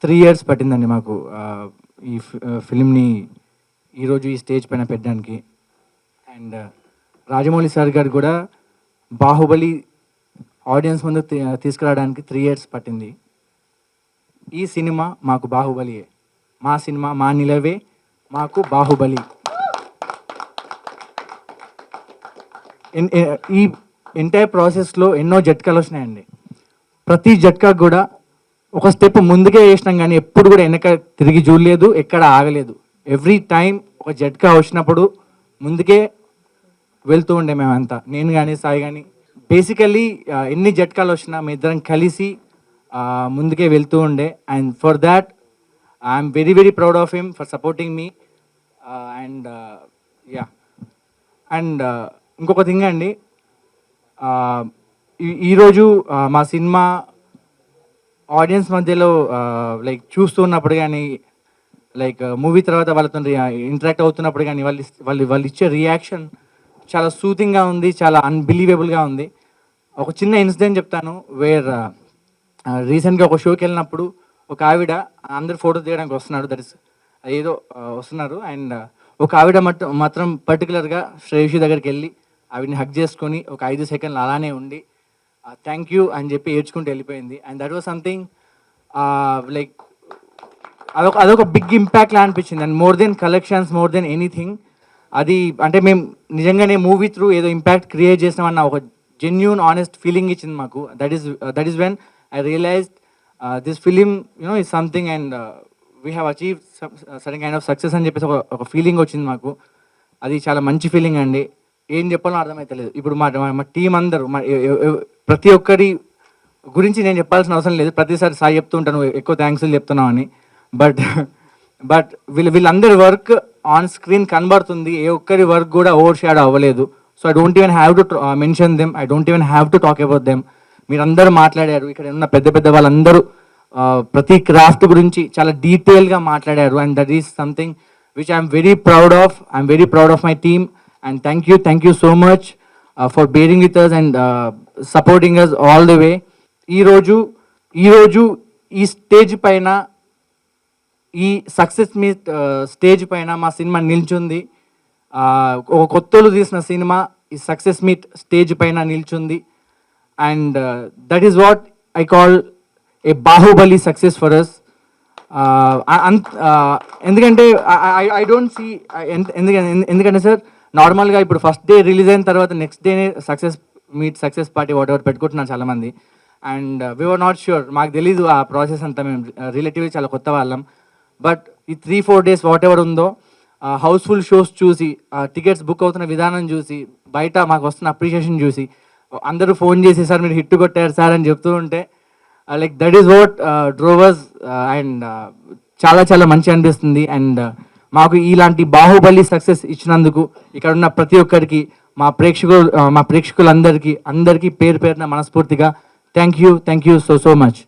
3 years పట్టిందండి మాకు ఈ ఫిలింని ఈరోజు ఈ స్టేజ్ పైన పెట్టడానికి. అండ్ రాజమౌళి సార్ గారు కూడా బాహుబలి ఆడియన్స్ ముందు తీసుకురావడానికి 3 years పట్టింది. ఈ సినిమా మాకు బాహుబలియే, మా సినిమా మా నిలవే మాకు బాహుబలి. ఈ ఎంటైర్ ప్రాసెస్లో ఎన్నో జట్కాలు వచ్చినాయండి. ప్రతి జట్కా కూడా ఒక స్టెప్ ముందుకే వేసినాం, కానీ ఎప్పుడు కూడా వెనక తిరిగి చూడలేదు, ఎక్కడ ఆగలేదు. ఎవ్రీ టైం ఒక జట్కా వచ్చినప్పుడు ముందుకే వెళ్తూ ఉండే మేమంతా, నేను కానీ సాయి కానీ. బేసికలీ ఎన్ని జట్కాలు వచ్చినా మీ ఇద్దరం కలిసి ముందుకే వెళ్తూ ఉండే. And for that I'm very very proud of him for supporting me. And yeah, and ఇంకొక థింగ్ అండి, ఈరోజు మా సినిమా ఆడియన్స్ మధ్యలో లైక్ చూస్తున్నప్పుడు కానీ, లైక్ మూవీ తర్వాత వాళ్ళతో ఇంటరాక్ట్ అవుతున్నప్పుడు కానీ వాళ్ళు ఇచ్చే రియాక్షన్ చాలా సూతింగ్గా ఉంది, చాలా అన్బిలీవబుల్గా ఉంది. ఒక చిన్న ఇన్సిడెంట్ చెప్తాను. వేర్ రీసెంట్గా ఒక షోకి వెళ్ళినప్పుడు ఒక ఆవిడ అందరు ఫోటో తీయడానికి వస్తున్నారు, దట్ ఇస్ ఏదో వస్తున్నారు. అండ్ ఒక ఆవిడ మాత్రం పర్టికులర్గా శ్రేయషి దగ్గరికి వెళ్ళి ఆవిడని హగ్ చేసుకొని ఒక 5 seconds అలానే ఉండి థ్యాంక్ యూ అని చెప్పి ఏడ్చుకుంటూ వెళ్ళిపోయింది. And that was something like అదొక బిగ్ ఇంపాక్ట్ లా అనిపించింది. And more than collections, more than anything, అది అంటే మేము నిజంగానే మూవీ త్రూ ఏదో ఇంపాక్ట్ క్రియేట్ చేసినామన్న ఒక జెన్యూన్ ఆనెస్ట్ ఫీలింగ్ ఇచ్చింది మాకు. That is when I realised this film is something and we have achieve certain kind of success అని చెప్పేసి ఒక ఫీలింగ్ వచ్చింది మాకు. అది చాలా మంచి ఫీలింగ్ అండి. ఏం చెప్పాలో అర్థమైతలేదు. ఇప్పుడు మా టీం అందరూ ప్రతి ఒక్కరి గురించి నేను చెప్పాల్సిన అవసరం లేదు, ప్రతిసారి సాయి చెప్తూ ఉంటాను ఎక్కువ థ్యాంక్స్లు చెప్తున్నావు అని. బట్ వీళ్ళందరి వర్క్ ఆన్ స్క్రీన్ కనబడుతుంది, ఏ ఒక్కరి వర్క్ కూడా ఓవర్ షాడో అవ్వలేదు. So I don't even have to mention them, I don't even have to talk about them. మీరందరూ మాట్లాడారు, ఇక్కడ ఉన్న పెద్ద పెద్ద వాళ్ళందరూ ప్రతి క్రాఫ్ట్ గురించి చాలా డీటెయిల్గా మాట్లాడారు. And that is something which I'm very proud of. I'm very proud of my team. And thank you so much for bearing with us and supporting us all the way. ఈరోజు ఈ stage పైన, ఈ success meet stage పైన మా cinema నిల్చుంది. ఒక కొత్తలు తీసిన cinema ఈ success meet stage పైన నిల్చుంది. And that is what I call a Baahubali success for us. ఎందుకంటే ఐ డోంట్ సీ, ఎందుకంటే సార్ నార్మల్గా ఇప్పుడు ఫస్ట్ డే రిలీజ్ అయిన తర్వాత నెక్స్ట్ డేనే సక్సెస్ పార్టీ వాట్ ఎవర్ పెట్టుకుంటున్నారు చాలామంది. And we were not sure, మాకు తెలీదు ఆ ప్రాసెస్ అంతా, మేము రిలేటివ్లీ చాలా కొత్త వాళ్ళం. బట్ ఈ 3-4 days వాట్ ఎవర్ ఉందో, హౌస్ఫుల్ షోస్ చూసి, టికెట్స్ బుక్ అవుతున్న విధానం చూసి, బయట మాకు వస్తున్న అప్రిషియేషన్ చూసి, అందరూ ఫోన్ చేసి సార్ మీరు హిట్ కొట్టారు సార్ అని చెప్తూ ఉంటే, like that is what drovers. అండ్ చాలా చాలా మంచి అనిపిస్తుంది. అండ్ మాకు ఇలాంటి బాహుబలి సక్సెస్ ఇచ్చినందుకు ఇక్కడ ఉన్న ప్రతి ఒక్కరికి, మా ప్రేక్షకులందరికీ పేరు పేరున మనస్ఫూర్తిగా థ్యాంక్ యూ సో మచ్.